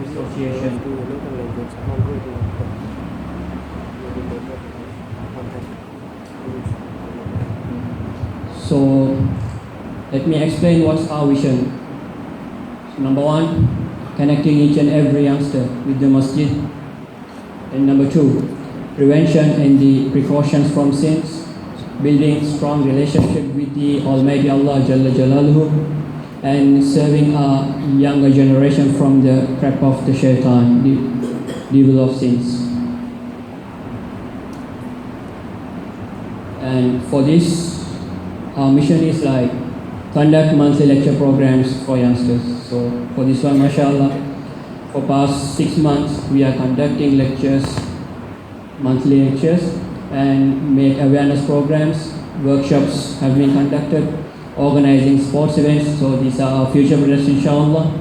Association. So let me explain what's our vision. So number one, connecting each and every youngster with the masjid. And number two, prevention and the precautions from sins, building strong relationship with the Almighty Allah Jalla Jalaluhu, and serving a younger generation from the trap of the shaitan, the devil of sins. And for this, our mission is like conduct monthly lecture programs for youngsters. So for this one, mashallah, for past 6 months we are conducting lectures, monthly lectures, and make awareness programs. Workshops have been conducted, organizing sports events. So these are our future brothers, inshallah.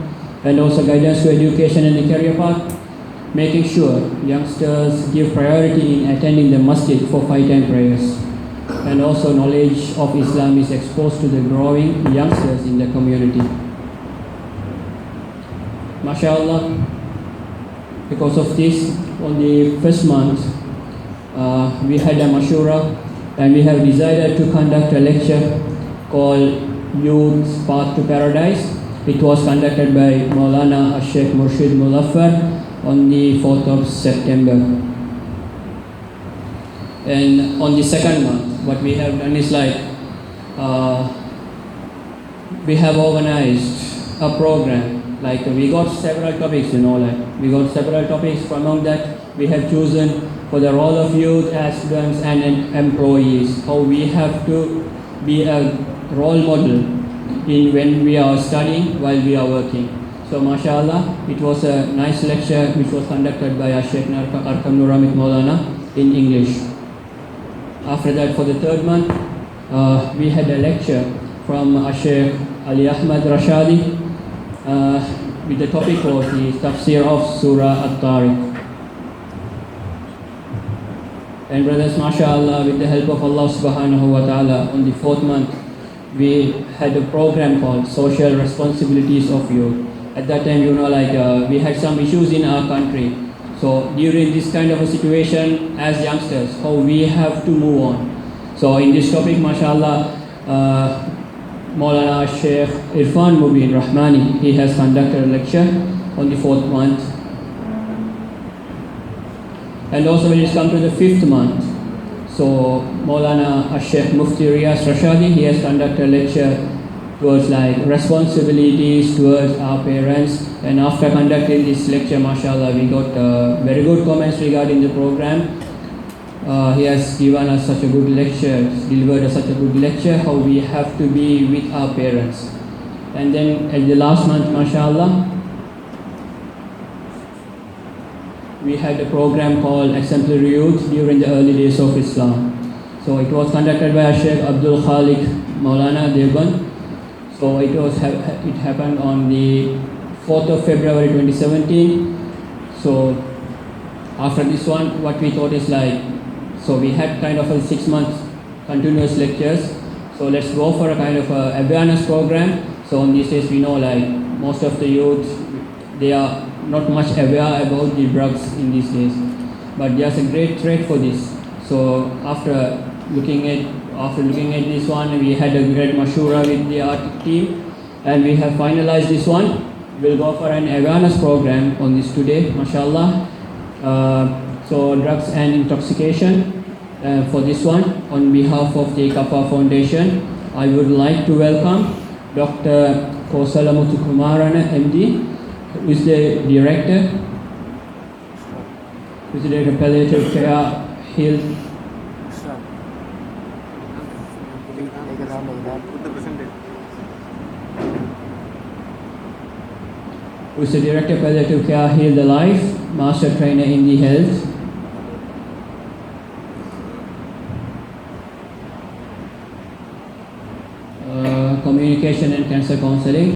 And also guidance to education and the career path, making sure youngsters give priority in attending the masjid for 5-time prayers. And also knowledge of Islam is exposed to the growing youngsters in the community. MashaAllah, because of this, on the first month, we had a mashura, and we have decided to conduct a lecture called Youth's Path to Paradise. It was conducted by Maulana Sheikh Murshid Muzaffar on the 4th of September. And on the second month, what we have done is like, we have organized a program. Like we got several topics, we got several topics. Among that, we have chosen for the role of youth as students and employees, how we have to be a role model in when we are studying while we are working. So mashallah, it was a nice lecture which was conducted by Sheikh Arkam Nuramit Maulana in English. After that, for the third month, we had a lecture from Sheikh Ali Ahmed Rashadi with the topic was the tafsir of Surah At-Tariq. And brothers, mashallah, with the help of Allah subhanahu wa ta'ala, on the fourth month, we had a program called Social Responsibilities of Youth. At that time, we had some issues in our country. So during this kind of a situation, as youngsters, how we have to move on. So in this topic, mashallah, Maulana Sheikh Irfan Mubin Rahmani, he has conducted a lecture on the fourth month. And also when it comes to the fifth month, so Maulana Sheikh Mufti Riyas Rashadi, he has conducted a lecture towards like responsibilities towards our parents. And after conducting this lecture, mashallah, we got very good comments regarding the program. He has given us such a good lecture, delivered us such a good lecture, how we have to be with our parents. And then at the last month, mashallah, we had a program called Exemplary Youth during the early days of Islam. So it was conducted by Sheikh Abdul Khalik Maulana Devan. So it happened on the 4th of February 2017. So after this one, what we thought is like, so we had kind of a 6 months continuous lectures. So let's go for a kind of a awareness program. So on these days, we know like most of the youth, they are not much aware about the drugs in these days. But there's a great threat for this. So after looking at this one, we had a great mashura with the art team, and we have finalized this one. We'll go for an awareness program on this today, mashallah. So drugs and intoxication. For this one, on behalf of the KAFA Foundation, I would like to welcome Dr. Kosalamutu Kumarana, MD, who is the Director Palliative Care Health. Who is the Director Palliative Care Heal the Life, Master Trainer in the Health. Communication and Cancer Counseling.